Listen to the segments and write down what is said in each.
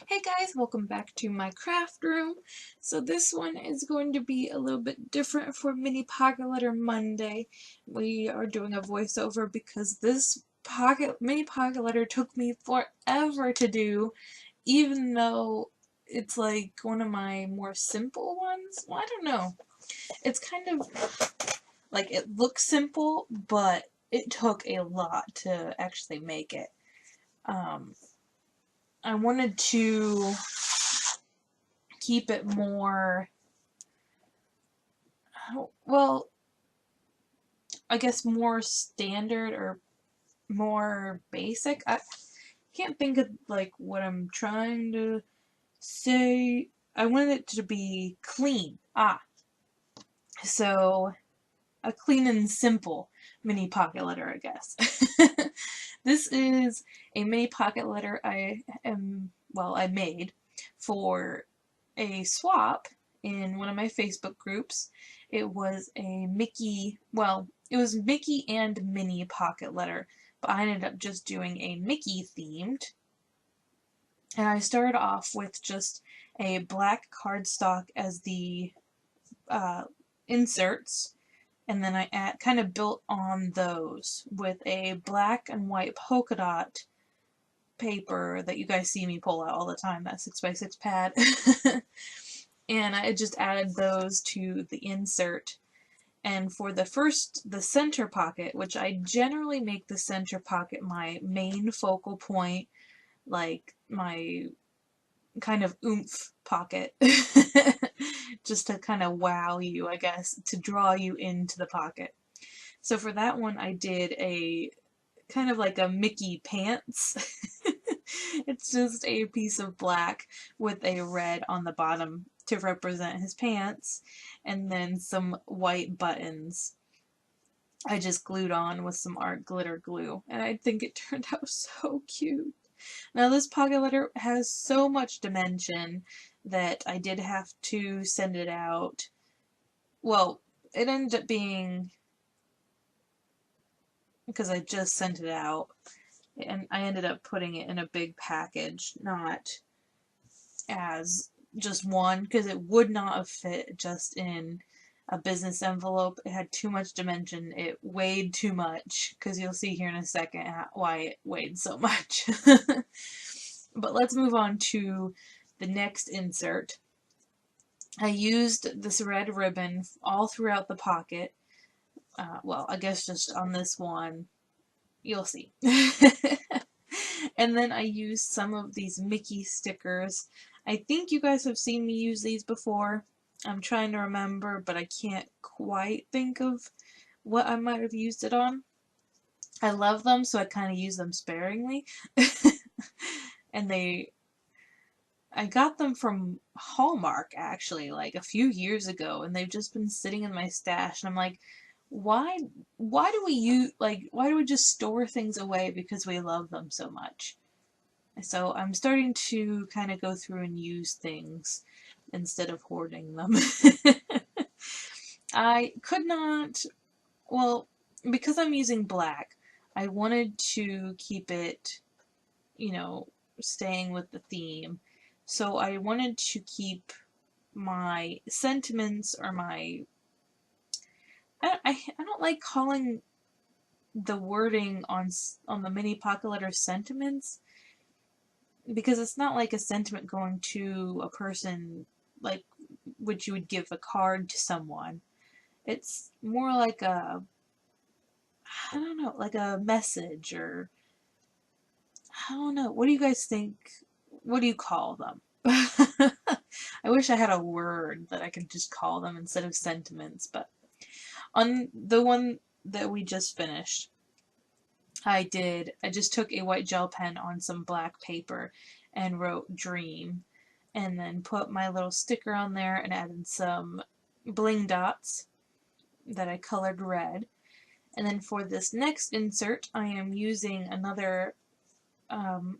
Hey guys, welcome back to my craft room. So this one is going to be a little bit different for Mini Pocket Letter Monday. We are doing a voiceover because this Mini Pocket Letter took me forever to do, even though it's like one of my more simple ones. Well, I don't know. It's kind of like it looks simple, but it took a lot to actually make it. Um, I wanted to keep it more, well, I guess more standard or more basic. I can't think of like what I'm trying to say. I wanted it to be clean. So a clean and simple mini pocket letter, I guess. This is a mini pocket letter I made for a swap in one of my Facebook groups. It was it was Mickey and Minnie pocket letter, but I ended up just doing a Mickey themed. And I started off with just a black cardstock as the uh, inserts, and then I kind of built on those with a black and white polka dot paper that you guys see me pull out all the time, that 6x6 pad. And I just added those to the insert. And for the center pocket, which I generally make the center pocket my main focal point, like my kind of oomph pocket, just to kind of wow you, I guess, to draw you into the pocket. So for that one, I did a kind of like a Mickey pants. It's just a piece of black with a red on the bottom to represent his pants, and then some white buttons I just glued on with some art glitter glue, and I think it turned out so cute. Now this pocket letter has so much dimension that I did have to send it out. Well, it ended up being, because I just sent it out, and I ended up putting it in a big package, not as just one, because it would not have fit just in a business envelope. It had too much dimension. It weighed too much, because you'll see here in a second why it weighed so much. But let's move on to the next insert. I used this red ribbon all throughout the pocket. Well, I guess just on this one. You'll see. And then I used some of these Mickey stickers. I think you guys have seen me use these before. I'm trying to remember, but I can't quite think of what I might have used it on. I love them, so I kind of use them sparingly. And I got them from Hallmark, actually, like a few years ago, and they've just been sitting in my stash, and I'm like, why why do we just store things away because we love them so much? So I'm starting to kind of go through and use things instead of hoarding them. I could not, well, because I'm using black, I wanted to keep it, you know, staying with the theme. So I wanted to keep my sentiments or my, I don't like calling the wording on the mini pocket letter sentiments, because it's not like a sentiment going to a person like which you would give a card to someone. It's more like a, I don't know, like a message, or I don't know. What do you guys think? What do you call them? I wish I had a word that I could just call them instead of sentiments, but on the one that we just finished, I just took a white gel pen on some black paper and wrote dream, and then put my little sticker on there and added some bling dots that I colored red. And then for this next insert, I am using another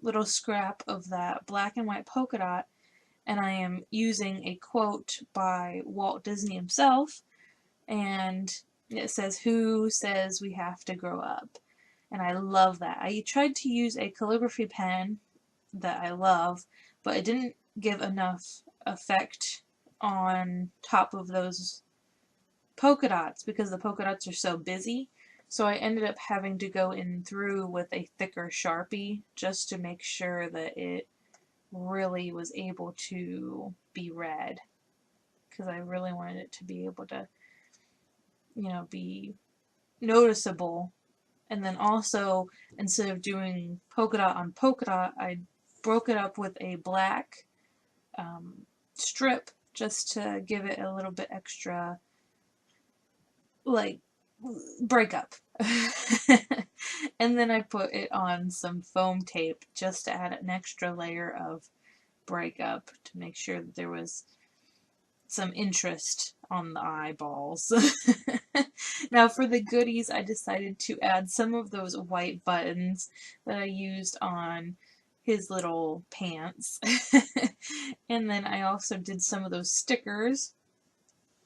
little scrap of that black and white polka dot, and I am using a quote by Walt Disney himself, and it says, "Who says we have to grow up?" And I love that. I tried to use a calligraphy pen that I love, but it didn't give enough effect on top of those polka dots because the polka dots are so busy. So I ended up having to go in through with a thicker Sharpie just to make sure that it really was able to be read, because I really wanted it to be able to, you know, be noticeable. And then also, instead of doing polka dot on polka dot, I broke it up with a black strip just to give it a little bit extra, like, breakup. And then I put it on some foam tape just to add an extra layer of breakup to make sure that there was some interest on the eyeballs. Now for the goodies, I decided to add some of those white buttons that I used on his little pants. And then I also did some of those stickers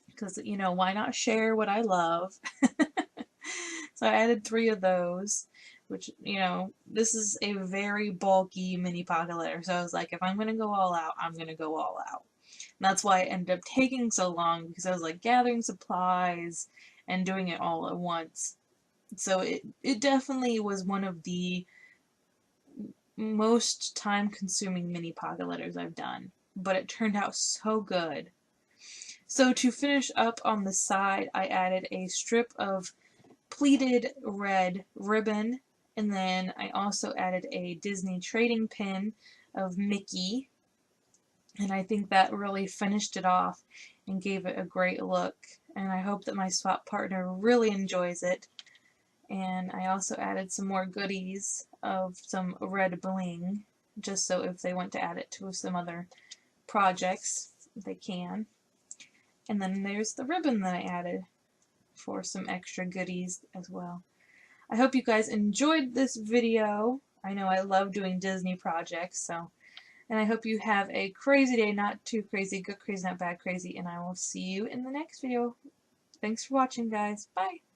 because, you know, why not share what I love? So I added 3 of those, which, you know, this is a very bulky mini pocket letter. So I was like, if I'm going to go all out, I'm going to go all out. And that's why it ended up taking so long, because I was like gathering supplies and doing it all at once. So it definitely was one of the most time consuming mini pocket letters I've done. But it turned out so good. So to finish up on the side, I added a strip of pleated red ribbon, and then I also added a Disney trading pin of Mickey, and I think that really finished it off and gave it a great look, and I hope that my swap partner really enjoys it. And I also added some more goodies of some red bling, just so if they want to add it to some other projects, they can. And then there's the ribbon that I added for some extra goodies as well. I hope you guys enjoyed this video. I know I love doing Disney projects, so, and I hope you have a crazy day, not too crazy, good crazy, not bad crazy, and I will see you in the next video. Thanks for watching, guys. Bye!